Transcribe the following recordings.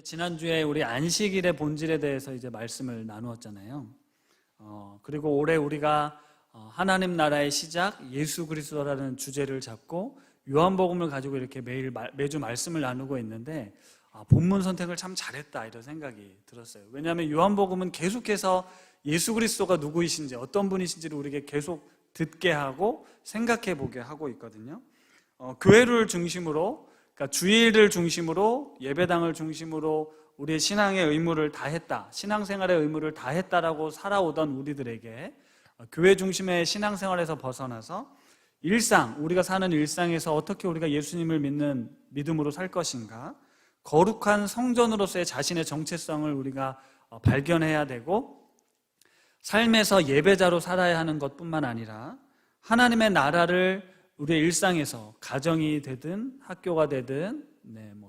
지난주에 우리 안식일의 본질에 대해서 이제 말씀을 나누었잖아요. 그리고 올해 우리가 하나님 나라의 시작 예수 그리스도라는 주제를 잡고 요한복음을 가지고 이렇게 매주 말씀을 나누고 있는데 본문 선택을 참 잘했다 이런 생각이 들었어요. 왜냐하면 요한복음은 계속해서 예수 그리스도가 누구이신지 어떤 분이신지를 우리에게 계속 듣게 하고 생각해 보게 하고 있거든요. 교회를 중심으로, 그러니까 주일을 중심으로, 예배당을 중심으로 우리의 신앙의 의무를 다했다, 신앙생활의 의무를 다했다라고 살아오던 우리들에게 교회 중심의 신앙생활에서 벗어나서 우리가 사는 일상에서 어떻게 우리가 예수님을 믿는 믿음으로 살 것인가, 거룩한 성전으로서의 자신의 정체성을 우리가 발견해야 되고, 삶에서 예배자로 살아야 하는 것뿐만 아니라 하나님의 나라를 우리의 일상에서, 가정이 되든 학교가 되든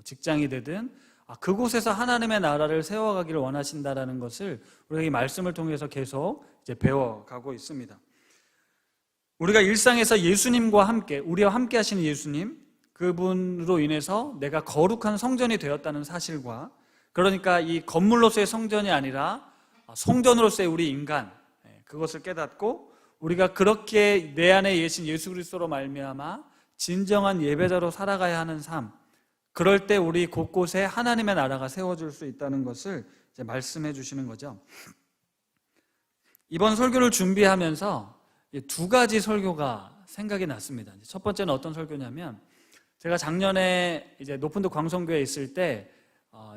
직장이 되든 그곳에서 하나님의 나라를 세워가기를 원하신다라는 것을 우리가 이 말씀을 통해서 계속 이제 배워가고 있습니다. 우리가 일상에서 예수님과 함께, 우리와 함께 하시는 예수님, 그분으로 인해서 내가 거룩한 성전이 되었다는 사실과, 그러니까 이 건물로서의 성전이 아니라 성전으로서의 우리 인간, 그것을 깨닫고 우리가 그렇게 내 안에 계신 예수 그리스도로 말미암아 진정한 예배자로 살아가야 하는 삶, 그럴 때 우리 곳곳에 하나님의 나라가 세워질 수 있다는 것을 이제 말씀해 주시는 거죠. 이번 설교를 준비하면서 두 가지 설교가 생각이 났습니다. 첫 번째는 어떤 설교냐면, 제가 작년에 이제 높은도 광성교회에 있을 때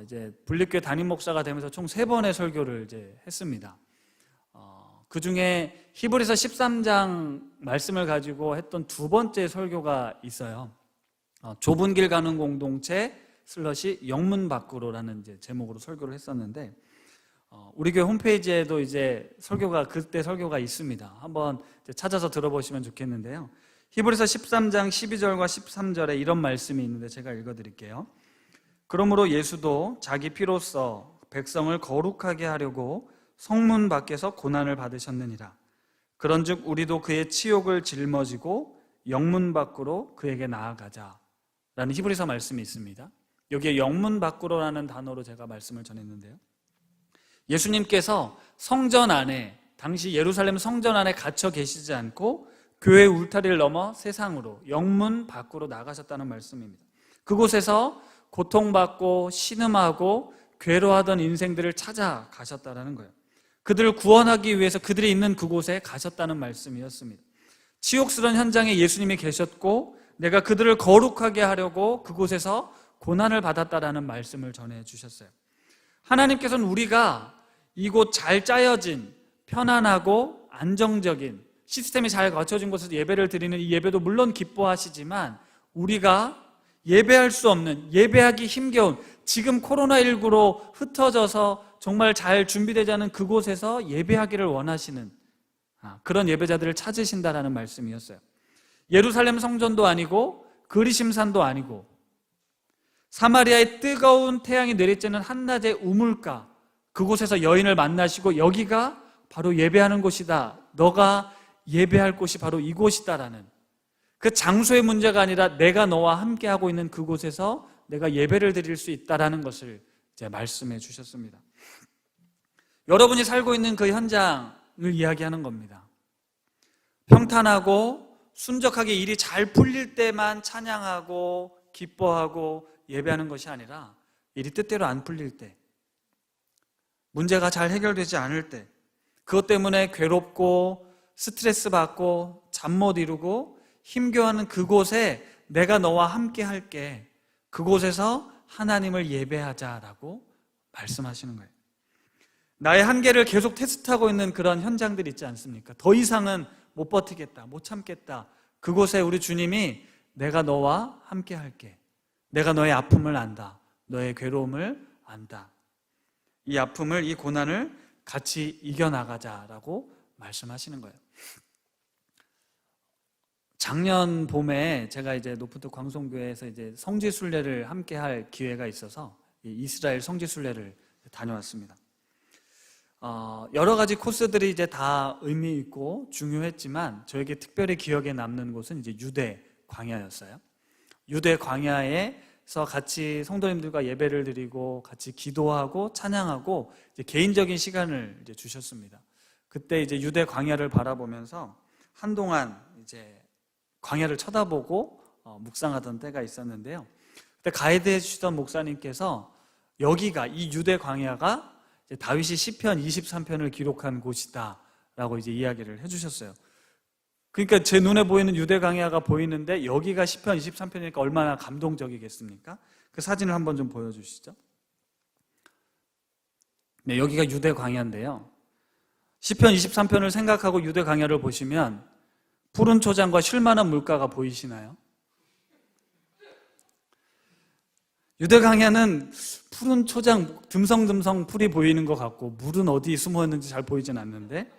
이제 분립교회 담임 목사가 되면서 총 3번의 설교를 이제 했습니다. 그 중에 히브리서 13장 말씀을 가지고 했던 두 번째 설교가 있어요. 좁은 길 가는 공동체 / 영문 밖으로라는 이제 제목으로 설교를 했었는데, 우리 교회 홈페이지에도 이제 그때 설교가 있습니다. 한번 찾아서 들어보시면 좋겠는데요. 히브리서 13장 12절과 13절에 이런 말씀이 있는데 제가 읽어드릴게요. 그러므로 예수도 자기 피로써 백성을 거룩하게 하려고 성문 밖에서 고난을 받으셨느니라. 그런즉 우리도 그의 치욕을 짊어지고 영문 밖으로 그에게 나아가자 라는 히브리서 말씀이 있습니다. 여기에 영문 밖으로라는 단어로 제가 말씀을 전했는데요, 예수님께서 성전 안에, 당시 예루살렘 성전 안에 갇혀 계시지 않고 교회 울타리를 넘어 세상으로, 영문 밖으로 나가셨다는 말씀입니다. 그곳에서 고통받고 신음하고 괴로워하던 인생들을 찾아가셨다는 거예요. 그들을 구원하기 위해서 그들이 있는 그곳에 가셨다는 말씀이었습니다. 치욕스러운 현장에 예수님이 계셨고 내가 그들을 거룩하게 하려고 그곳에서 고난을 받았다라는 말씀을 전해주셨어요. 하나님께서는 우리가 이곳 잘 짜여진 편안하고 안정적인 시스템이 잘 갖춰진 곳에서 예배를 드리는 이 예배도 물론 기뻐하시지만, 우리가 예배할 수 없는, 예배하기 힘겨운, 지금 코로나19로 흩어져서 정말 잘 준비되지 않은 그곳에서 예배하기를 원하시는 그런 예배자들을 찾으신다라는 말씀이었어요. 예루살렘 성전도 아니고 그리심산도 아니고 사마리아의 뜨거운 태양이 내리쬐는 한낮의 우물가, 그곳에서 여인을 만나시고 여기가 바로 예배하는 곳이다, 너가 예배할 곳이 바로 이곳이다라는, 그 장소의 문제가 아니라 내가 너와 함께하고 있는 그곳에서 내가 예배를 드릴 수 있다라는 것을 이제 말씀해 주셨습니다. 여러분이 살고 있는 그 현장을 이야기하는 겁니다. 평탄하고 순적하게 일이 잘 풀릴 때만 찬양하고 기뻐하고 예배하는 것이 아니라, 일이 뜻대로 안 풀릴 때, 문제가 잘 해결되지 않을 때, 그것 때문에 괴롭고 스트레스 받고 잠 못 이루고 힘겨워하는 그곳에 내가 너와 함께 할게, 그곳에서 하나님을 예배하자라고 말씀하시는 거예요. 나의 한계를 계속 테스트하고 있는 그런 현장들이 있지 않습니까? 더 이상은 못 버티겠다, 못 참겠다, 그곳에 우리 주님이 내가 너와 함께 할게, 내가 너의 아픔을 안다, 너의 괴로움을 안다, 이 아픔을, 이 고난을 같이 이겨나가자라고 말씀하시는 거예요. 작년 봄에 제가 이제 노프트 광성교회에서 이제 성지순례를 함께 할 기회가 있어서 이스라엘 성지순례를 다녀왔습니다. 여러 가지 코스들이 이제 다 의미 있고 중요했지만 저에게 특별히 기억에 남는 곳은 이제 유대 광야였어요. 유대 광야에 그래서 같이 성도님들과 예배를 드리고 같이 기도하고 찬양하고 이제 개인적인 시간을 이제 주셨습니다. 그때 이제 유대 광야를 바라보면서 한동안 이제 광야를 쳐다보고 묵상하던 때가 있었는데요. 그때 가이드해 주시던 목사님께서 여기가 이 유대 광야가 이제 다윗이 시편 23편을 기록한 곳이다라고 이제 이야기를 해주셨어요. 그러니까 제 눈에 보이는 유대 광야가 보이는데 여기가 시편 23편이니까 얼마나 감동적이겠습니까? 그 사진을 한번 좀 보여주시죠. 네, 여기가 유대 광야인데요. 시편 23편을 생각하고 유대 광야를 보시면 푸른 초장과 쉴만한 물가가 보이시나요? 유대 광야는 푸른 초장, 듬성듬성 풀이 보이는 것 같고 물은 어디 숨어있는지 잘 보이진 않는데,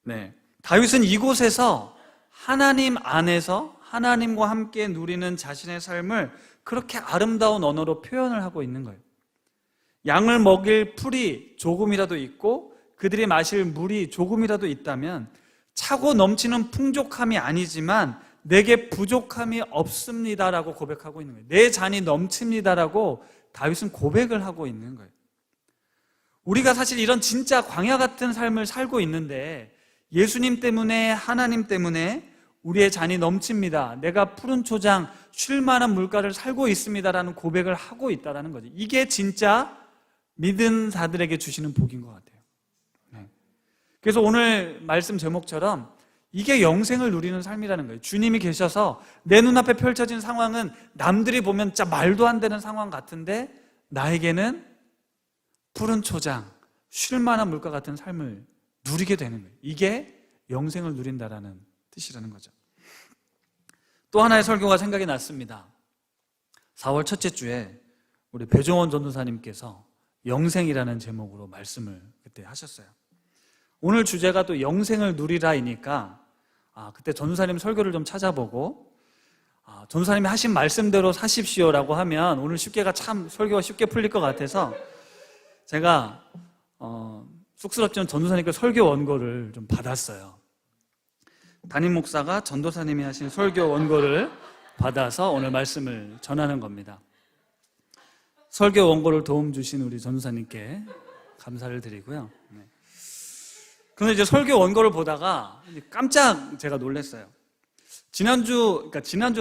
네, 다윗은 이곳에서 하나님 안에서 하나님과 함께 누리는 자신의 삶을 그렇게 아름다운 언어로 표현을 하고 있는 거예요. 양을 먹일 풀이 조금이라도 있고 그들이 마실 물이 조금이라도 있다면 차고 넘치는 풍족함이 아니지만 내게 부족함이 없습니다라고 고백하고 있는 거예요. 내 잔이 넘칩니다라고 다윗은 고백을 하고 있는 거예요. 우리가 사실 이런 진짜 광야 같은 삶을 살고 있는데 예수님 때문에, 하나님 때문에 우리의 잔이 넘칩니다. 내가 푸른 초장, 쉴만한 물가를 살고 있습니다라는 고백을 하고 있다는 거죠. 이게 진짜 믿은 자들에게 주시는 복인 것 같아요. 네. 그래서 오늘 말씀 제목처럼 이게 영생을 누리는 삶이라는 거예요. 주님이 계셔서 내 눈앞에 펼쳐진 상황은 남들이 보면 진짜 말도 안 되는 상황 같은데 나에게는 푸른 초장, 쉴만한 물가 같은 삶을 누리게 되는 거예요. 이게 영생을 누린다라는 뜻이라는 거죠. 또 하나의 설교가 생각이 났습니다. 4월 첫째 주에 우리 배종원 전도사님께서 영생이라는 제목으로 말씀을 그때 하셨어요. 오늘 주제가 또 영생을 누리라이니까 그때 전도사님 설교를 좀 찾아보고 전도사님이 하신 말씀대로 사십시오라고 하면 오늘 참 설교가 쉽게 풀릴 것 같아서 제가 쑥스럽지만 전도사님께 설교 원고를 좀 받았어요. 담임 목사가 전도사님이 하신 설교 원고를 받아서 오늘 말씀을 전하는 겁니다. 설교 원고를 도움 주신 우리 전도사님께 감사를 드리고요. 네. 그런데 이제 설교 원고를 보다가 깜짝 제가 놀랐어요. 지난주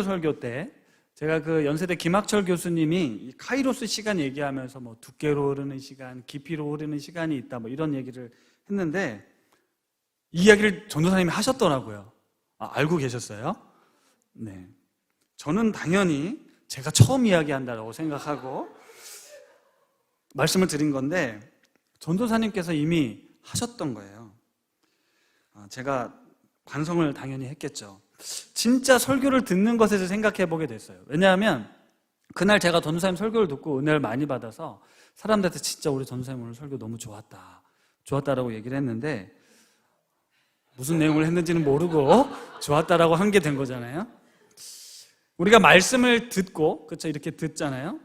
설교 때 제가 그 연세대 김학철 교수님이 카이로스 시간 얘기하면서 뭐 두께로 흐르는 시간, 깊이로 흐르는 시간이 있다 뭐 이런 얘기를 했는데 이 이야기를 전도사님이 하셨더라고요. 알고 계셨어요? 네. 저는 당연히 제가 처음 이야기한다고 생각하고 말씀을 드린 건데 전도사님께서 이미 하셨던 거예요. 제가 반성을 당연히 했겠죠. 진짜 설교를 듣는 것에서 생각해 보게 됐어요. 왜냐하면 그날 제가 전도사님 설교를 듣고 은혜를 많이 받아서 사람들한테 진짜 우리 전도사님 오늘 설교 너무 좋았다라고 얘기를 했는데 무슨 내용을 했는지는 모르고 좋았다라고 한 게 된 거잖아요. 우리가 말씀을 듣고 그렇죠, 이렇게 듣잖아요.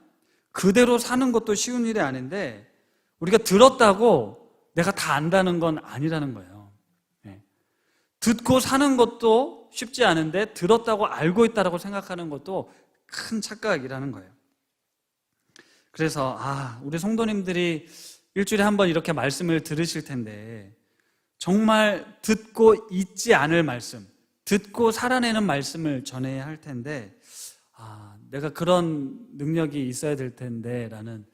그대로 사는 것도 쉬운 일이 아닌데 우리가 들었다고 내가 다 안다는 건 아니라는 거예요. 네. 듣고 사는 것도 쉽지 않은데 들었다고 알고 있다라고 생각하는 것도 큰 착각이라는 거예요. 그래서 우리 성도님들이 일주일에 한 번 이렇게 말씀을 들으실 텐데 정말 듣고 잊지 않을 말씀, 듣고 살아내는 말씀을 전해야 할 텐데 내가 그런 능력이 있어야 될 텐데 라는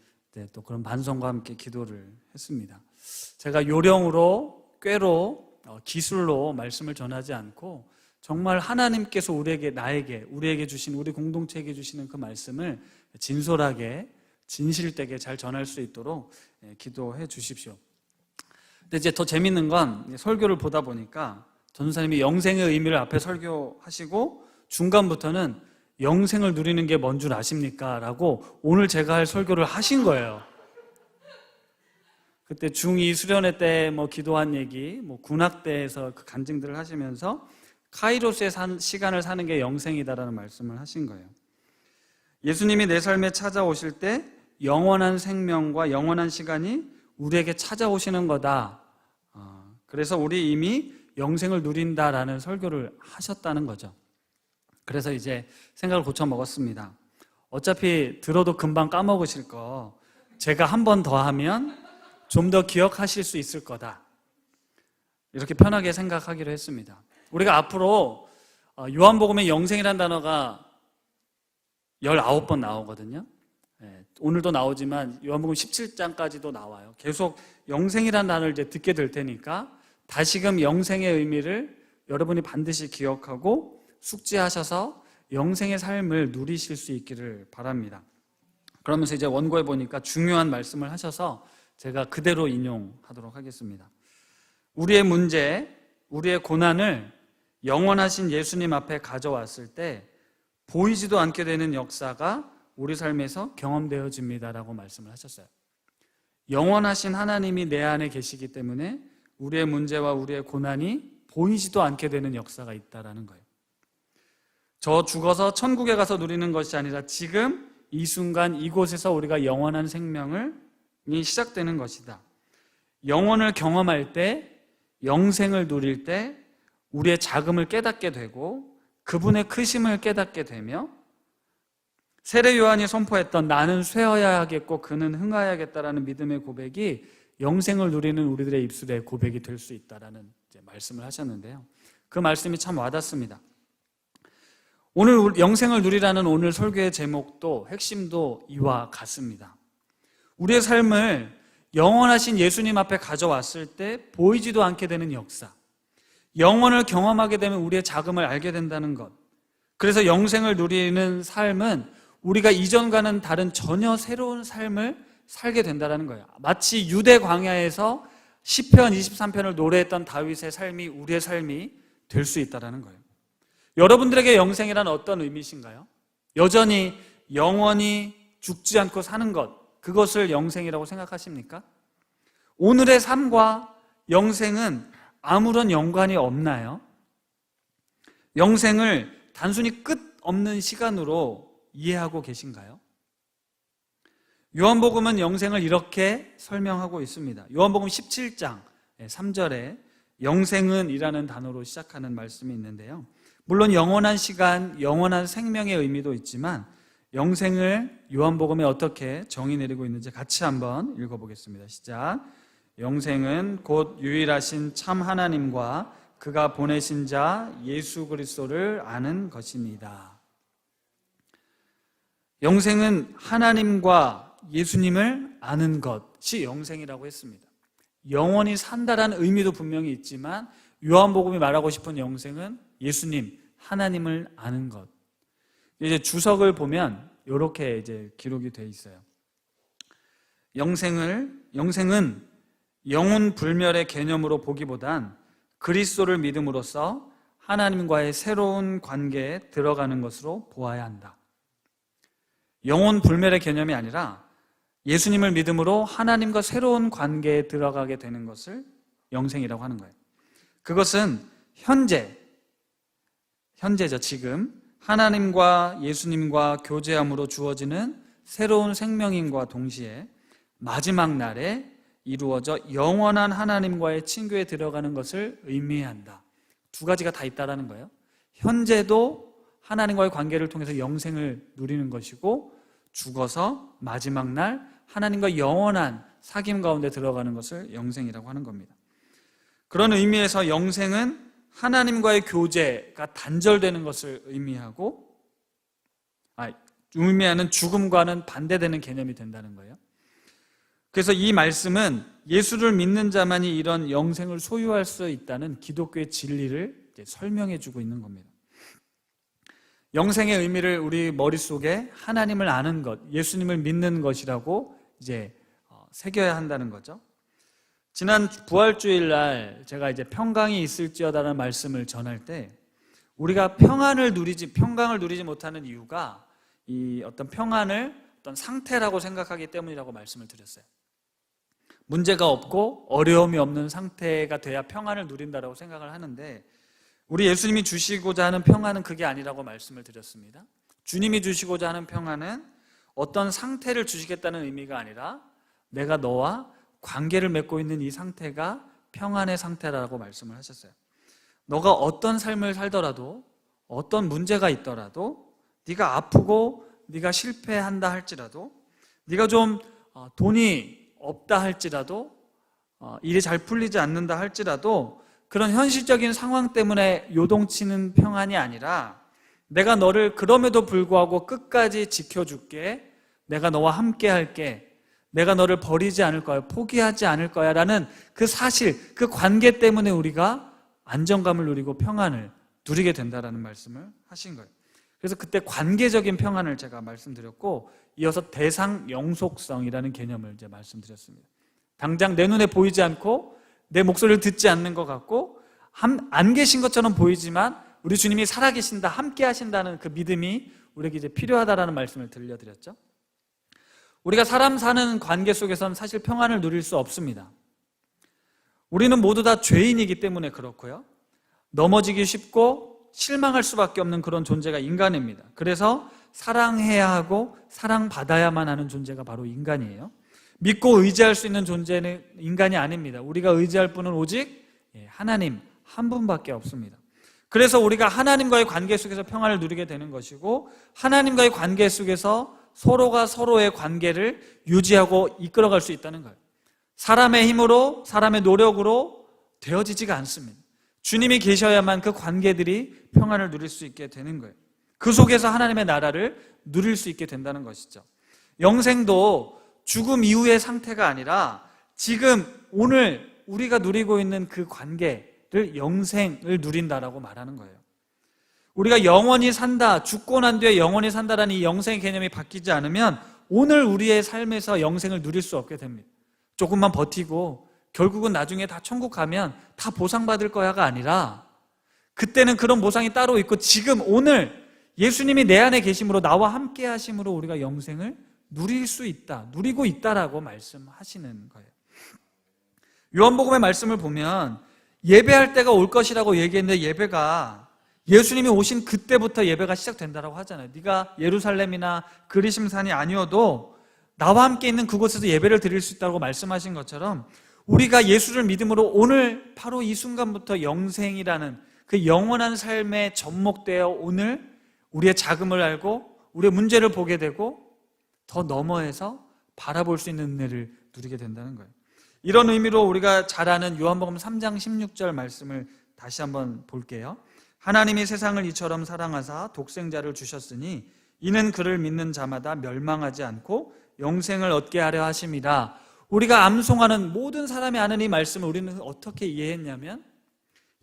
또 그런 반성과 함께 기도를 했습니다. 제가 요령으로, 꾀로, 기술로 말씀을 전하지 않고 정말 하나님께서 우리에게 주신, 우리 공동체에게 주시는 그 말씀을 진솔하게, 진실되게 잘 전할 수 있도록 기도해 주십시오. 근데 이제 더 재밌는 건 설교를 보다 보니까 전도사님이 영생의 의미를 앞에 설교하시고 중간부터는 영생을 누리는 게 뭔 줄 아십니까? 라고 오늘 제가 할 설교를 하신 거예요. 그때 중2 수련회 때 기도한 얘기, 군악대에서 그 간증들을 하시면서 카이로스의 시간을 사는 게 영생이다라는 말씀을 하신 거예요. 예수님이 내 삶에 찾아오실 때 영원한 생명과 영원한 시간이 우리에게 찾아오시는 거다. 그래서 우리 이미 영생을 누린다라는 설교를 하셨다는 거죠. 그래서 이제 생각을 고쳐 먹었습니다. 어차피 들어도 금방 까먹으실 거 제가 한 번 더 하면 좀 더 기억하실 수 있을 거다. 이렇게 편하게 생각하기로 했습니다. 우리가 앞으로 요한복음에 영생이라는 단어가 19번 나오거든요. 오늘도 나오지만 요한복음 17장까지도 나와요. 계속 영생이라는 단어를 이제 듣게 될 테니까 다시금 영생의 의미를 여러분이 반드시 기억하고 숙지하셔서 영생의 삶을 누리실 수 있기를 바랍니다. 그러면서 이제 원고에 보니까 중요한 말씀을 하셔서 제가 그대로 인용하도록 하겠습니다. 우리의 문제, 우리의 고난을 영원하신 예수님 앞에 가져왔을 때 보이지도 않게 되는 역사가 우리 삶에서 경험되어집니다라고 말씀을 하셨어요. 영원하신 하나님이 내 안에 계시기 때문에 우리의 문제와 우리의 고난이 보이지도 않게 되는 역사가 있다라는 거예요. 저 죽어서 천국에 가서 누리는 것이 아니라 지금 이 순간 이곳에서 우리가 영원한 생명이 시작되는 것이다. 영원을 경험할 때, 영생을 누릴 때 우리의 작음을 깨닫게 되고 그분의 크심을 깨닫게 되며 세례 요한이 선포했던 나는 쇠어야 하겠고 그는 흥하야겠다라는 믿음의 고백이 영생을 누리는 우리들의 입술의 고백이 될 수 있다라는 말씀을 하셨는데요. 그 말씀이 참 와닿습니다. 오늘 영생을 누리라는 오늘 설교의 제목도 핵심도 이와 같습니다. 우리의 삶을 영원하신 예수님 앞에 가져왔을 때 보이지도 않게 되는 역사, 영원을 경험하게 되면 우리의 작음을 알게 된다는 것. 그래서 영생을 누리는 삶은 우리가 이전과는 다른 전혀 새로운 삶을 살게 된다는 거예요. 마치 유대 광야에서 시편 23편을 노래했던 다윗의 삶이 우리의 삶이 될 수 있다는 거예요. 여러분들에게 영생이란 어떤 의미이신가요? 여전히 영원히 죽지 않고 사는 것, 그것을 영생이라고 생각하십니까? 오늘의 삶과 영생은 아무런 연관이 없나요? 영생을 단순히 끝 없는 시간으로 이해하고 계신가요? 요한복음은 영생을 이렇게 설명하고 있습니다. 요한복음 17장 3절에 영생은 이라는 단어로 시작하는 말씀이 있는데요. 물론 영원한 시간, 영원한 생명의 의미도 있지만 영생을 요한복음에 어떻게 정의 내리고 있는지 같이 한번 읽어보겠습니다. 시작. 영생은 곧 유일하신 참 하나님과 그가 보내신 자 예수 그리스도를 아는 것입니다. 영생은 하나님과 예수님을 아는 것이 영생이라고 했습니다. 영원히 산다라는 의미도 분명히 있지만 요한복음이 말하고 싶은 영생은 예수님, 하나님을 아는 것. 이제 주석을 보면 이렇게 이제 기록이 돼 있어요. 영생은 영혼 불멸의 개념으로 보기보단 그리스도를 믿음으로써 하나님과의 새로운 관계에 들어가는 것으로 보아야 한다. 영혼 불멸의 개념이 아니라 예수님을 믿음으로 하나님과 새로운 관계에 들어가게 되는 것을 영생이라고 하는 거예요. 그것은 현재죠. 지금 하나님과 예수님과 교제함으로 주어지는 새로운 생명임과 동시에 마지막 날에 이루어져 영원한 하나님과의 친교에 들어가는 것을 의미한다. 두 가지가 다 있다라는 거예요. 현재도 하나님과의 관계를 통해서 영생을 누리는 것이고 죽어서 마지막 날 하나님과 영원한 사귐 가운데 들어가는 것을 영생이라고 하는 겁니다. 그런 의미에서 영생은 하나님과의 교제가 단절되는 것을 의미하는 죽음과는 반대되는 개념이 된다는 거예요. 그래서 이 말씀은 예수를 믿는 자만이 이런 영생을 소유할 수 있다는 기독교의 진리를 설명해 주고 있는 겁니다. 영생의 의미를 우리 머릿속에 하나님을 아는 것, 예수님을 믿는 것이라고 이제 새겨야 한다는 거죠. 지난 부활주일 날 제가 이제 평강이 있을지어다라는 말씀을 전할 때 우리가 평강을 누리지 못하는 이유가 이 어떤 평안을 어떤 상태라고 생각하기 때문이라고 말씀을 드렸어요. 문제가 없고 어려움이 없는 상태가 돼야 평안을 누린다라고 생각을 하는데 우리 예수님이 주시고자 하는 평안은 그게 아니라고 말씀을 드렸습니다. 주님이 주시고자 하는 평안은 어떤 상태를 주시겠다는 의미가 아니라 내가 너와 관계를 맺고 있는 이 상태가 평안의 상태라고 말씀을 하셨어요. 너가 어떤 삶을 살더라도 어떤 문제가 있더라도 네가 아프고 네가 실패한다 할지라도, 네가 좀 돈이 없다 할지라도, 일이 잘 풀리지 않는다 할지라도 그런 현실적인 상황 때문에 요동치는 평안이 아니라 내가 너를 그럼에도 불구하고 끝까지 지켜줄게, 내가 너와 함께 할게, 내가 너를 버리지 않을 거야, 포기하지 않을 거야 라는 그 사실, 그 관계 때문에 우리가 안정감을 누리고 평안을 누리게 된다라는 말씀을 하신 거예요. 그래서 그때 관계적인 평안을 제가 말씀드렸고, 이어서 대상 영속성이라는 개념을 이제 말씀드렸습니다. 당장 내 눈에 보이지 않고 내 목소리를 듣지 않는 것 같고 안 계신 것처럼 보이지만 우리 주님이 살아계신다, 함께 하신다는 그 믿음이 우리에게 이제 필요하다라는 말씀을 들려드렸죠. 우리가 사람 사는 관계 속에서는 사실 평안을 누릴 수 없습니다. 우리는 모두 다 죄인이기 때문에 그렇고요, 넘어지기 쉽고 실망할 수밖에 없는 그런 존재가 인간입니다. 그래서 사랑해야 하고 사랑받아야만 하는 존재가 바로 인간이에요. 믿고 의지할 수 있는 존재는 인간이 아닙니다. 우리가 의지할 분은 오직 하나님 한 분밖에 없습니다. 그래서 우리가 하나님과의 관계 속에서 평안을 누리게 되는 것이고, 하나님과의 관계 속에서 서로가 서로의 관계를 유지하고 이끌어갈 수 있다는 거예요. 사람의 힘으로, 사람의 노력으로 되어지지가 않습니다. 주님이 계셔야만 그 관계들이 평안을 누릴 수 있게 되는 거예요. 그 속에서 하나님의 나라를 누릴 수 있게 된다는 것이죠. 영생도 죽음 이후의 상태가 아니라 지금 오늘 우리가 누리고 있는 그 관계를 영생을 누린다라고 말하는 거예요. 우리가 영원히 산다, 죽고 난 뒤에 영원히 산다라는 이 영생의 개념이 바뀌지 않으면 오늘 우리의 삶에서 영생을 누릴 수 없게 됩니다. 조금만 버티고 결국은 나중에 다 천국 가면 다 보상받을 거야가 아니라, 그때는 그런 보상이 따로 있고 지금 오늘 예수님이 내 안에 계심으로, 나와 함께 하심으로 우리가 영생을 누릴 수 있다, 누리고 있다라고 말씀하시는 거예요. 요한복음의 말씀을 보면 예배할 때가 올 것이라고 얘기했는데, 예배가 예수님이 오신 그때부터 예배가 시작된다라고 하잖아요. 네가 예루살렘이나 그리심산이 아니어도 나와 함께 있는 그곳에서 예배를 드릴 수 있다고 말씀하신 것처럼, 우리가 예수를 믿음으로 오늘 바로 이 순간부터 영생이라는 그 영원한 삶에 접목되어 오늘 우리의 자금을 알고 우리의 문제를 보게 되고 더 너머에서 바라볼 수 있는 은혜를 누리게 된다는 거예요. 이런 의미로 우리가 잘 아는 요한복음 3장 16절 말씀을 다시 한번 볼게요. 하나님이 세상을 이처럼 사랑하사 독생자를 주셨으니 이는 그를 믿는 자마다 멸망하지 않고 영생을 얻게 하려 하심이라. 우리가 암송하는, 모든 사람이 아는 이 말씀을 우리는 어떻게 이해했냐면,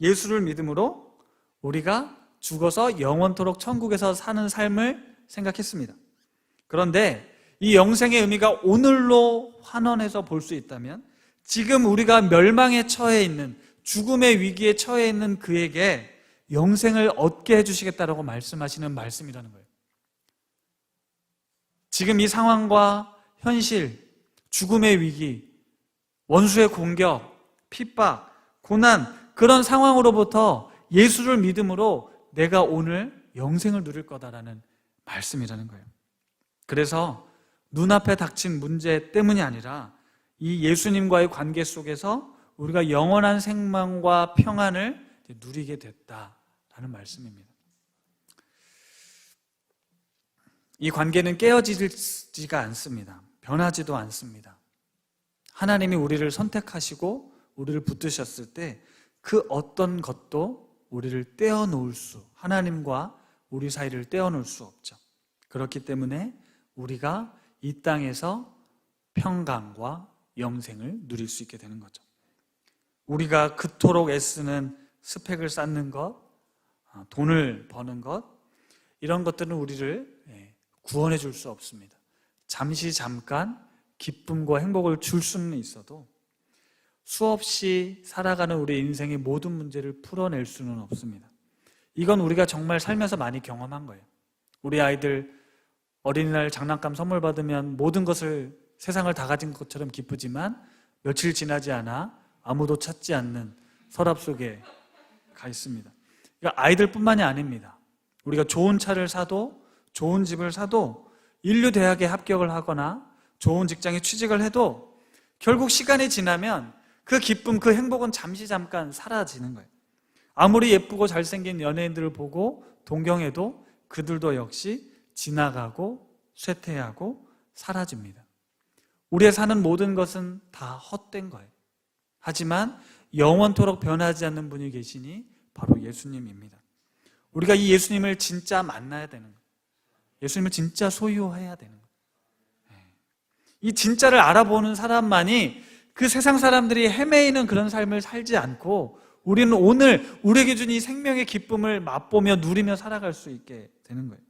예수를 믿음으로 우리가 죽어서 영원토록 천국에서 사는 삶을 생각했습니다. 그런데 이 영생의 의미가 오늘로 환원해서 볼 수 있다면, 지금 우리가 멸망에 처해 있는, 죽음의 위기에 처해 있는 그에게 영생을 얻게 해주시겠다라고 말씀하시는 말씀이라는 거예요. 지금 이 상황과 현실, 죽음의 위기, 원수의 공격, 핍박, 고난, 그런 상황으로부터 예수를 믿음으로 내가 오늘 영생을 누릴 거다라는 말씀이라는 거예요. 그래서 눈앞에 닥친 문제 때문이 아니라 이 예수님과의 관계 속에서 우리가 영원한 생명과 평안을 누리게 됐다라는 말씀입니다. 이 관계는 깨어지지가 않습니다. 변하지도 않습니다. 하나님이 우리를 선택하시고 우리를 붙드셨을 때 그 어떤 것도 우리를 떼어놓을 수, 하나님과 우리 사이를 떼어놓을 수 없죠. 그렇기 때문에 우리가 이 땅에서 평강과 영생을 누릴 수 있게 되는 거죠. 우리가 그토록 애쓰는 스펙을 쌓는 것, 돈을 버는 것, 이런 것들은 우리를 구원해 줄 수 없습니다. 잠깐 기쁨과 행복을 줄 수는 있어도 수없이 살아가는 우리 인생의 모든 문제를 풀어낼 수는 없습니다. 이건 우리가 정말 살면서 많이 경험한 거예요. 우리 아이들 어린이날 장난감 선물 받으면 모든 것을, 세상을 다 가진 것처럼 기쁘지만 며칠 지나지 않아 아무도 찾지 않는 서랍 속에 가 있습니다. 그러니까 아이들뿐만이 아닙니다. 우리가 좋은 차를 사도, 좋은 집을 사도, 인류 대학에 합격을 하거나 좋은 직장에 취직을 해도 결국 시간이 지나면 그 기쁨, 그 행복은 잠깐 사라지는 거예요. 아무리 예쁘고 잘생긴 연예인들을 보고 동경해도 그들도 역시 지나가고 쇠퇴하고 사라집니다. 우리의 사는 모든 것은 다 헛된 거예요. 하지만 영원토록 변하지 않는 분이 계시니 바로 예수님입니다. 우리가 이 예수님을 진짜 만나야 되는 거예요. 예수님을 진짜 소유해야 되는 거예요. 이 진짜를 알아보는 사람만이 그 세상 사람들이 헤매이는 그런 삶을 살지 않고 우리는 오늘 우리에게 준 이 생명의 기쁨을 맛보며 누리며 살아갈 수 있게 되는 거예요.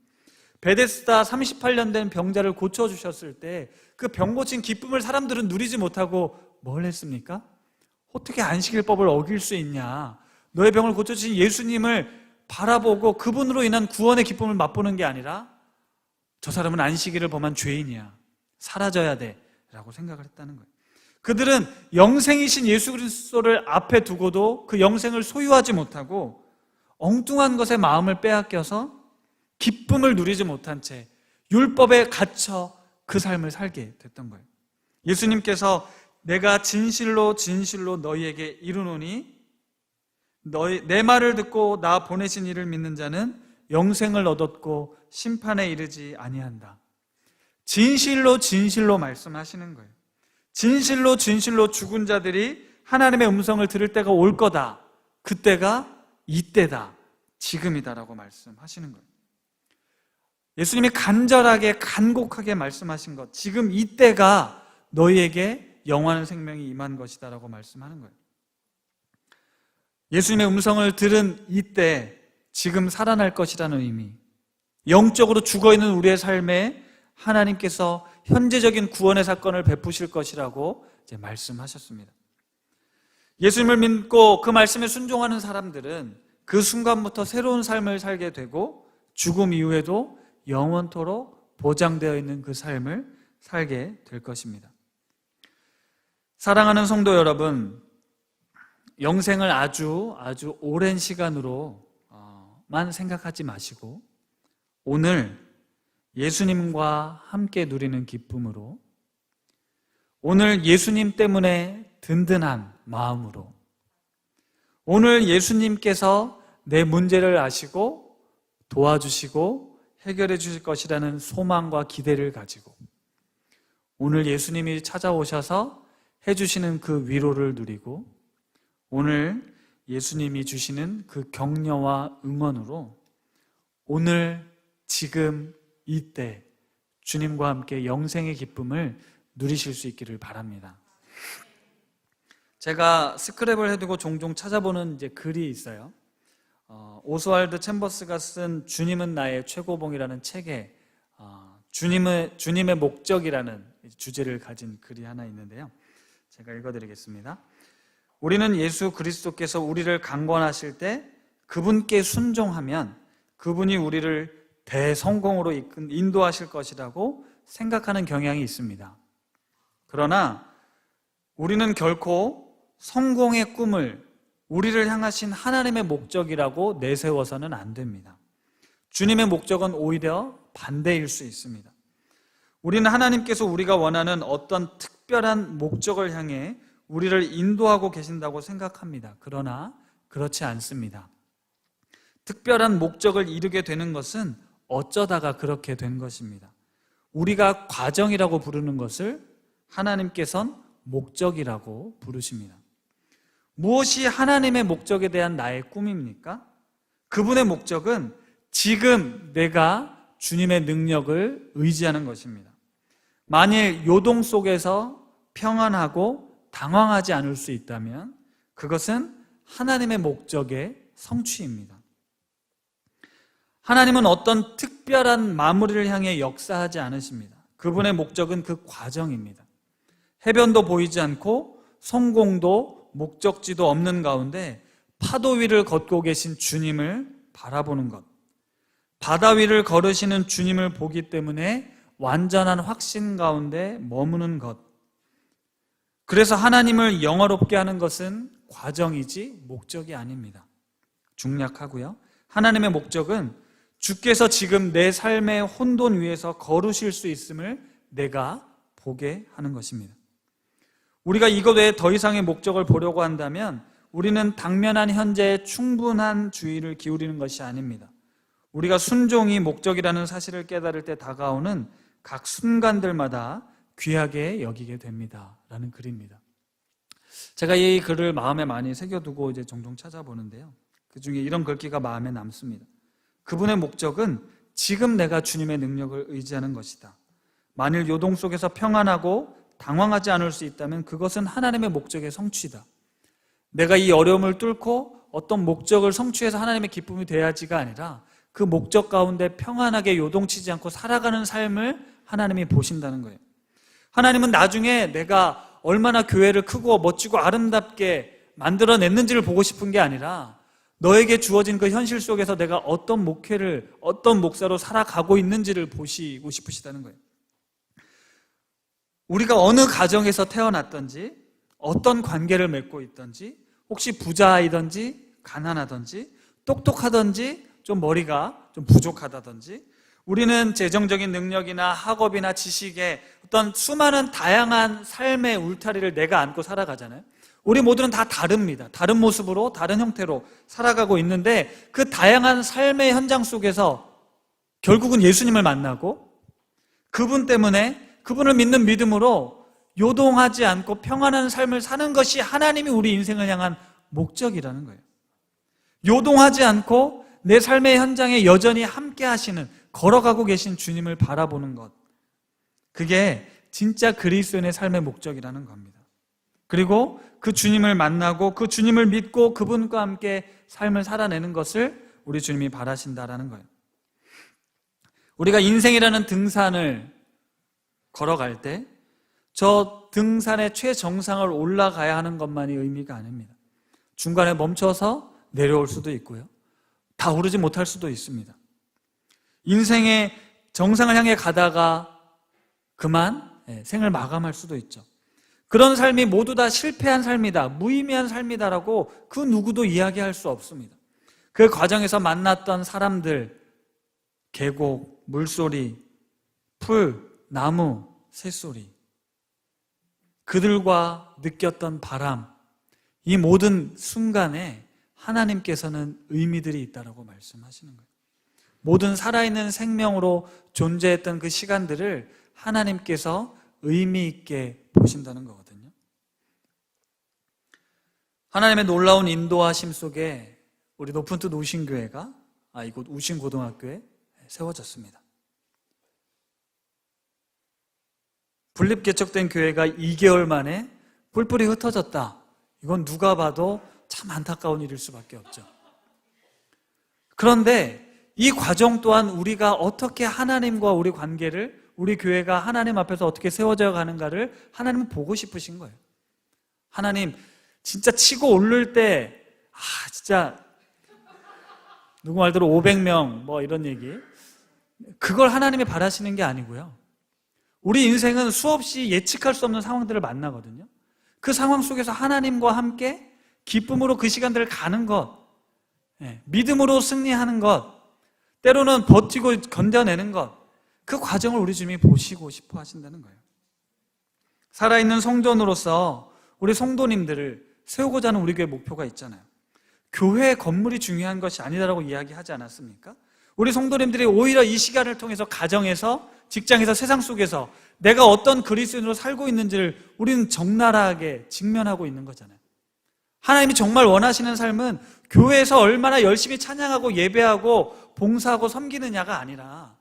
베데스다 38년 된 병자를 고쳐주셨을 때 그 병 고친 기쁨을 사람들은 누리지 못하고 뭘 했습니까? 어떻게 안식일법을 어길 수 있냐? 너의 병을 고쳐주신 예수님을 바라보고 그분으로 인한 구원의 기쁨을 맛보는 게 아니라 저 사람은 안식일을 범한 죄인이야, 사라져야 돼 라고 생각을 했다는 거예요. 그들은 영생이신 예수 그리스도를 앞에 두고도 그 영생을 소유하지 못하고 엉뚱한 것에 마음을 빼앗겨서 기쁨을 누리지 못한 채 율법에 갇혀 그 삶을 살게 됐던 거예요. 예수님께서 내가 진실로 진실로 너희에게 이르노니 내 말을 듣고 나 보내신 이를 믿는 자는 영생을 얻었고 심판에 이르지 아니한다. 진실로 진실로 말씀하시는 거예요. 진실로 진실로 죽은 자들이 하나님의 음성을 들을 때가 올 거다. 그때가 이때다. 지금이다라고 말씀하시는 거예요. 예수님이 간절하게 간곡하게 말씀하신 것, 지금 이때가 너희에게 영원한 생명이 임한 것이다라고 말씀하는 거예요. 예수님의 음성을 들은 이때 지금 살아날 것이라는 의미, 영적으로 죽어있는 우리의 삶에 하나님께서 현재적인 구원의 사건을 베푸실 것이라고 이제 말씀하셨습니다. 예수님을 믿고 그 말씀에 순종하는 사람들은 그 순간부터 새로운 삶을 살게 되고 죽음 이후에도 영원토록 보장되어 있는 그 삶을 살게 될 것입니다. 사랑하는 성도 여러분, 영생을 아주 오랜 시간으로만 생각하지 마시고 오늘 예수님과 함께 누리는 기쁨으로, 오늘 예수님 때문에 든든한 마음으로, 오늘 예수님께서 내 문제를 아시고 도와주시고 해결해 주실 것이라는 소망과 기대를 가지고 오늘 예수님이 찾아오셔서 해주시는 그 위로를 누리고 오늘 예수님이 주시는 그 격려와 응원으로 오늘 지금 이때 주님과 함께 영생의 기쁨을 누리실 수 있기를 바랍니다. 제가 스크랩을 해두고 종종 찾아보는 이제 글이 있어요. 오스왈드 챔버스가 쓴 주님은 나의 최고봉이라는 책에 주님의 목적이라는 주제를 가진 글이 하나 있는데요. 제가 읽어드리겠습니다. 우리는 예수 그리스도께서 우리를 강권하실 때 그분께 순종하면 그분이 우리를 대성공으로 인도하실 것이라고 생각하는 경향이 있습니다. 그러나 우리는 결코 성공의 꿈을 우리를 향하신 하나님의 목적이라고 내세워서는 안 됩니다. 주님의 목적은 오히려 반대일 수 있습니다. 우리는 하나님께서 우리가 원하는 어떤 특별한 목적을 향해 우리를 인도하고 계신다고 생각합니다. 그러나 그렇지 않습니다. 특별한 목적을 이루게 되는 것은 어쩌다가 그렇게 된 것입니다. 우리가 과정이라고 부르는 것을 하나님께서는 목적이라고 부르십니다. 무엇이 하나님의 목적에 대한 나의 꿈입니까? 그분의 목적은 지금 내가 주님의 능력을 의지하는 것입니다. 만일 요동 속에서 평안하고 당황하지 않을 수 있다면 그것은 하나님의 목적의 성취입니다. 하나님은 어떤 특별한 마무리를 향해 역사하지 않으십니다. 그분의 목적은 그 과정입니다. 해변도 보이지 않고 성공도 목적지도 없는 가운데 파도 위를 걷고 계신 주님을 바라보는 것, 바다 위를 걸으시는 주님을 보기 때문에 완전한 확신 가운데 머무는 것. 그래서 하나님을 영화롭게 하는 것은 과정이지 목적이 아닙니다. 중략하고요. 하나님의 목적은 주께서 지금 내 삶의 혼돈 위에서 걸으실 수 있음을 내가 보게 하는 것입니다. 우리가 이것 외에 더 이상의 목적을 보려고 한다면 우리는 당면한 현재에 충분한 주의를 기울이는 것이 아닙니다. 우리가 순종이 목적이라는 사실을 깨달을 때 다가오는 각 순간들마다 귀하게 여기게 됩니다. 라는 글입니다. 제가 이 글을 마음에 많이 새겨두고 이제 종종 찾아보는데요. 그 중에 이런 글귀가 마음에 남습니다. 그분의 목적은 지금 내가 주님의 능력을 의지하는 것이다. 만일 요동 속에서 평안하고 당황하지 않을 수 있다면 그것은 하나님의 목적의 성취다. 내가 이 어려움을 뚫고 어떤 목적을 성취해서 하나님의 기쁨이 돼야지가 아니라 그 목적 가운데 평안하게 요동치지 않고 살아가는 삶을 하나님이 보신다는 거예요. 하나님은 나중에 내가 얼마나 교회를 크고 멋지고 아름답게 만들어냈는지를 보고 싶은 게 아니라 너에게 주어진 그 현실 속에서 내가 어떤 목회를, 어떤 목사로 살아가고 있는지를 보시고 싶으시다는 거예요. 우리가 어느 가정에서 태어났든지 어떤 관계를 맺고 있든지 혹시 부자이든지 가난하든지 똑똑하든지 좀 머리가 좀 부족하다든지 우리는 재정적인 능력이나 학업이나 지식에 어떤 수많은 다양한 삶의 울타리를 내가 안고 살아가잖아요. 우리 모두는 다 다릅니다. 다른 모습으로 다른 형태로 살아가고 있는데 그 다양한 삶의 현장 속에서 결국은 예수님을 만나고 그분 때문에 그분을 믿는 믿음으로 요동하지 않고 평안한 삶을 사는 것이 하나님이 우리 인생을 향한 목적이라는 거예요. 요동하지 않고 내 삶의 현장에 여전히 함께 하시는, 걸어가고 계신 주님을 바라보는 것, 그게 진짜 그리스도인의 삶의 목적이라는 겁니다. 그리고 그 주님을 만나고 그 주님을 믿고 그분과 함께 삶을 살아내는 것을 우리 주님이 바라신다라는 거예요. 우리가 인생이라는 등산을 걸어갈 때 저 등산의 최정상을 올라가야 하는 것만이 의미가 아닙니다. 중간에 멈춰서 내려올 수도 있고요. 다 오르지 못할 수도 있습니다. 인생의 정상을 향해 가다가 그만 생을 마감할 수도 있죠. 그런 삶이 모두 다 실패한 삶이다, 무의미한 삶이다라고 그 누구도 이야기할 수 없습니다. 그 과정에서 만났던 사람들, 계곡, 물소리, 풀, 나무, 새소리, 그들과 느꼈던 바람, 이 모든 순간에 하나님께서는 의미들이 있다라고 말씀하시는 거예요. 모든 살아있는 생명으로 존재했던 그 시간들을 하나님께서 의미 있게 보신다는 거거든요. 하나님의 놀라운 인도하심 속에 우리 높은 뜻 우신교회가 이곳 우신고등학교에 세워졌습니다. 분립 개척된 교회가 2개월 만에 뿔뿔이 흩어졌다. 이건 누가 봐도 참 안타까운 일일 수밖에 없죠. 그런데 이 과정 또한 우리가 어떻게 하나님과 우리 관계를, 우리 교회가 하나님 앞에서 어떻게 세워져 가는가를 하나님은 보고 싶으신 거예요. 하나님 진짜 치고 오를 때 진짜 누구 말대로 500명 뭐 이런 얘기, 그걸 하나님이 바라시는 게 아니고요. 우리 인생은 수없이 예측할 수 없는 상황들을 만나거든요. 그 상황 속에서 하나님과 함께 기쁨으로 그 시간들을 가는 것, 믿음으로 승리하는 것, 때로는 버티고 견뎌내는 것, 그 과정을 우리 주님이 보시고 싶어 하신다는 거예요. 살아있는 성전으로서 우리 성도님들을 세우고자 하는 우리 교회 목표가 있잖아요. 교회 건물이 중요한 것이 아니다라고 이야기하지 않았습니까? 우리 성도님들이 오히려 이 시간을 통해서 가정에서, 직장에서, 세상 속에서 내가 어떤 그리스도인으로 살고 있는지를 우리는 적나라하게 직면하고 있는 거잖아요. 하나님이 정말 원하시는 삶은 교회에서 얼마나 열심히 찬양하고 예배하고 봉사하고 섬기느냐가 아니라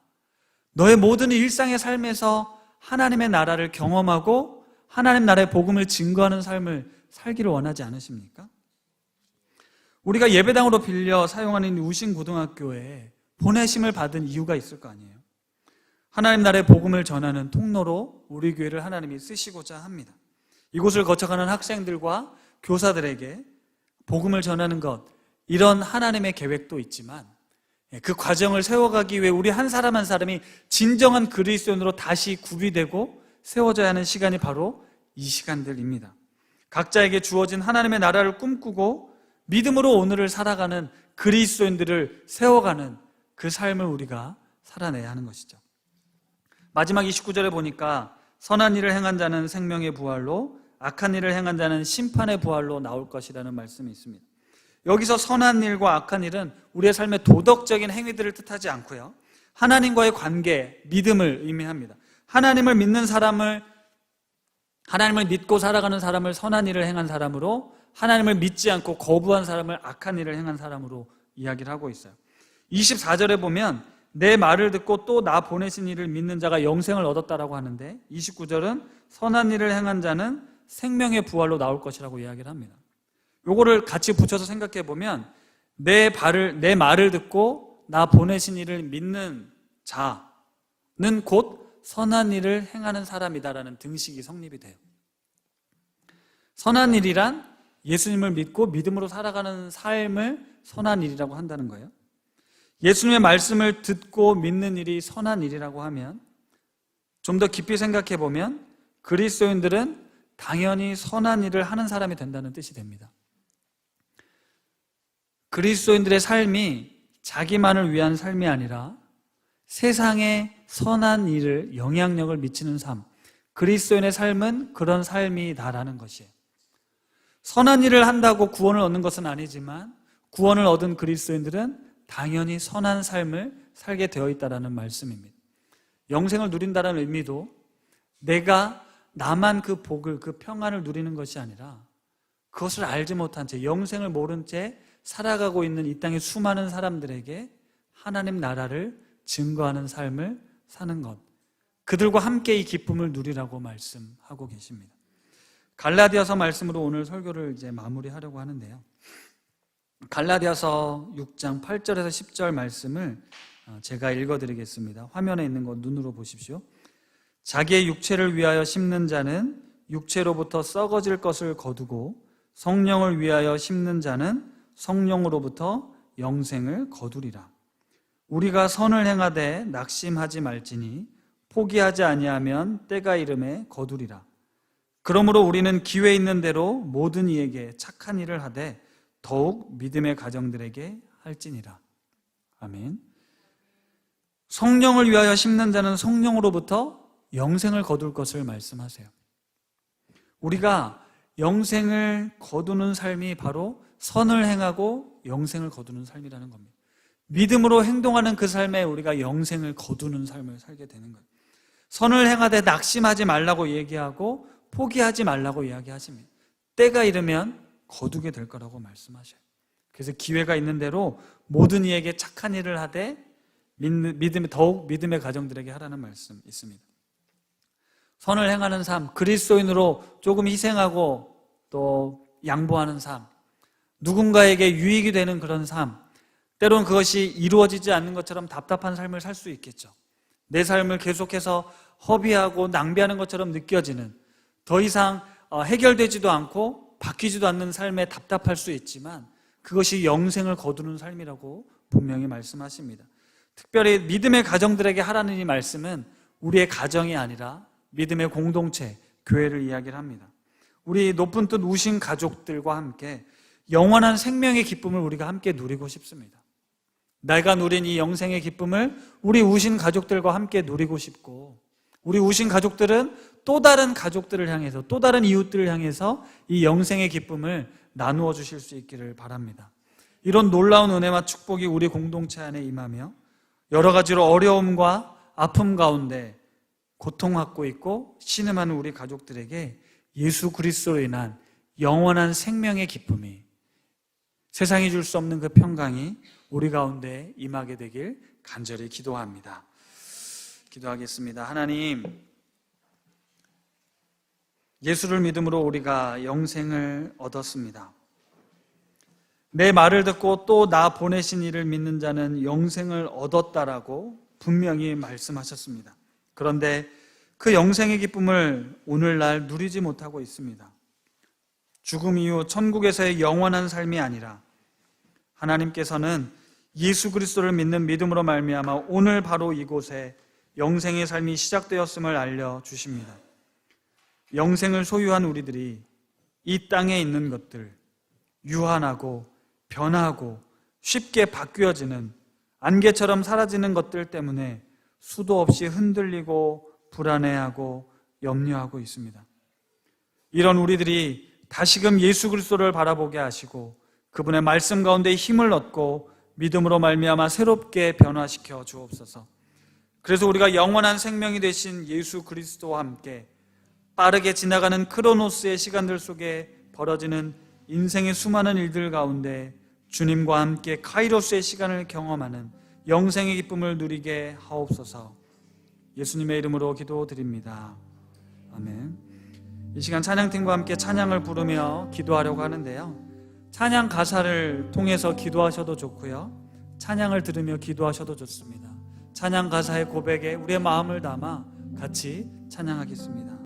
너의 모든 일상의 삶에서 하나님의 나라를 경험하고 하나님 나라의 복음을 증거하는 삶을 살기를 원하지 않으십니까? 우리가 예배당으로 빌려 사용하는 우신고등학교에 보내심을 받은 이유가 있을 거 아니에요. 하나님 나라의 복음을 전하는 통로로 우리 교회를 하나님이 쓰시고자 합니다. 이곳을 거쳐가는 학생들과 교사들에게 복음을 전하는 것, 이런 하나님의 계획도 있지만 그 과정을 세워가기 위해 우리 한 사람 한 사람이 진정한 그리스도인으로 다시 구비되고 세워져야 하는 시간이 바로 이 시간들입니다. 각자에게 주어진 하나님의 나라를 꿈꾸고 믿음으로 오늘을 살아가는 그리스도인들을 세워가는 그 삶을 우리가 살아내야 하는 것이죠. 마지막 29절에 보니까 선한 일을 행한 자는 생명의 부활로, 악한 일을 행한 자는 심판의 부활로 나올 것이라는 말씀이 있습니다. 여기서 선한 일과 악한 일은 우리의 삶의 도덕적인 행위들을 뜻하지 않고요, 하나님과의 관계, 믿음을 의미합니다. 하나님을 믿는 사람을, 하나님을 믿고 살아가는 사람을 선한 일을 행한 사람으로, 하나님을 믿지 않고 거부한 사람을 악한 일을 행한 사람으로 이야기를 하고 있어요. 24절에 보면 내 말을 듣고 또 나 보내신 이를 믿는 자가 영생을 얻었다라고 하는데, 29절은 선한 일을 행한 자는 생명의 부활로 나올 것이라고 이야기를 합니다. 요거를 같이 붙여서 생각해 보면 내 말을 듣고 나 보내신 이를 믿는 자는 곧 선한 일을 행하는 사람이다라는 등식이 성립이 돼요. 선한 일이란 예수님을 믿고 믿음으로 살아가는 삶을 선한 일이라고 한다는 거예요. 예수님의 말씀을 듣고 믿는 일이 선한 일이라고 하면 좀 더 깊이 생각해 보면 그리스도인들은 당연히 선한 일을 하는 사람이 된다는 뜻이 됩니다. 그리스도인들의 삶이 자기만을 위한 삶이 아니라 세상에 선한 일을, 영향력을 미치는 삶, 그리스도인의 삶은 그런 삶이다라는 것이에요. 선한 일을 한다고 구원을 얻는 것은 아니지만 구원을 얻은 그리스도인들은 당연히 선한 삶을 살게 되어 있다는 말씀입니다. 영생을 누린다는 의미도 내가 나만 그 복을, 그 평안을 누리는 것이 아니라 그것을 알지 못한 채, 영생을 모른 채 살아가고 있는 이 땅의 수많은 사람들에게 하나님 나라를 증거하는 삶을 사는 것, 그들과 함께 이 기쁨을 누리라고 말씀하고 계십니다. 갈라디아서 말씀으로 오늘 설교를 이제 마무리하려고 하는데요. 갈라디아서 6장 8절에서 10절 말씀을 제가 읽어드리겠습니다. 화면에 있는 거 눈으로 보십시오. 자기의 육체를 위하여 심는 자는 육체로부터 썩어질 것을 거두고 성령을 위하여 심는 자는 성령으로부터 영생을 거두리라. 우리가 선을 행하되 낙심하지 말지니 포기하지 아니하면 때가 이름에 거두리라. 그러므로 우리는 기회 있는 대로 모든 이에게 착한 일을 하되 더욱 믿음의 가정들에게 할지니라. 아멘. 성령을 위하여 심는 자는 성령으로부터 영생을 거둘 것을 말씀하세요. 우리가 영생을 거두는 삶이 바로 선을 행하고 영생을 거두는 삶이라는 겁니다. 믿음으로 행동하는 그 삶에 우리가 영생을 거두는 삶을 살게 되는 거예요. 선을 행하되 낙심하지 말라고 얘기하고 포기하지 말라고 이야기하십니다. 때가 이르면 거두게 될 거라고 말씀하셔요. 그래서 기회가 있는 대로 모든 이에게 착한 일을 하되 더욱 믿음의 가정들에게 하라는 말씀 있습니다. 선을 행하는 삶, 그리스도인으로 조금 희생하고 또 양보하는 삶, 누군가에게 유익이 되는 그런 삶, 때로는 그것이 이루어지지 않는 것처럼 답답한 삶을 살 수 있겠죠. 내 삶을 계속해서 허비하고 낭비하는 것처럼 느껴지는, 더 이상 해결되지도 않고 바뀌지도 않는 삶에 답답할 수 있지만 그것이 영생을 거두는 삶이라고 분명히 말씀하십니다. 특별히 믿음의 가정들에게 하라는 이 말씀은 우리의 가정이 아니라 믿음의 공동체, 교회를 이야기를 합니다. 우리 높은 뜻 우신 가족들과 함께 영원한 생명의 기쁨을 우리가 함께 누리고 싶습니다. 내가 누린 이 영생의 기쁨을 우리 우신 가족들과 함께 누리고 싶고, 우리 우신 가족들은 또 다른 가족들을 향해서, 또 다른 이웃들을 향해서 이 영생의 기쁨을 나누어 주실 수 있기를 바랍니다. 이런 놀라운 은혜와 축복이 우리 공동체 안에 임하며 여러 가지로 어려움과 아픔 가운데 고통받고 있고 신음하는 우리 가족들에게 예수 그리스도로 인한 영원한 생명의 기쁨이, 세상이 줄 수 없는 그 평강이 우리 가운데 임하게 되길 간절히 기도합니다. 기도하겠습니다. 하나님, 예수를 믿음으로 우리가 영생을 얻었습니다. 내 말을 듣고 또 나 보내신 이를 믿는 자는 영생을 얻었다라고 분명히 말씀하셨습니다. 그런데 그 영생의 기쁨을 오늘날 누리지 못하고 있습니다. 죽음 이후 천국에서의 영원한 삶이 아니라 하나님께서는 예수 그리스도를 믿는 믿음으로 말미암아 오늘 바로 이곳에 영생의 삶이 시작되었음을 알려주십니다. 영생을 소유한 우리들이 이 땅에 있는 것들, 유한하고 변하고 쉽게 바뀌어지는, 안개처럼 사라지는 것들 때문에 수도 없이 흔들리고 불안해하고 염려하고 있습니다. 이런 우리들이 다시금 예수 그리스도를 바라보게 하시고 그분의 말씀 가운데 힘을 얻고 믿음으로 말미암아 새롭게 변화시켜 주옵소서. 그래서 우리가 영원한 생명이 되신 예수 그리스도와 함께 빠르게 지나가는 크로노스의 시간들 속에 벌어지는 인생의 수많은 일들 가운데 주님과 함께 카이로스의 시간을 경험하는 영생의 기쁨을 누리게 하옵소서. 예수님의 이름으로 기도드립니다. 아멘. 이 시간 찬양팀과 함께 찬양을 부르며 기도하려고 하는데요, 찬양 가사를 통해서 기도하셔도 좋고요, 찬양을 들으며 기도하셔도 좋습니다. 찬양 가사의 고백에 우리의 마음을 담아 같이 찬양하겠습니다.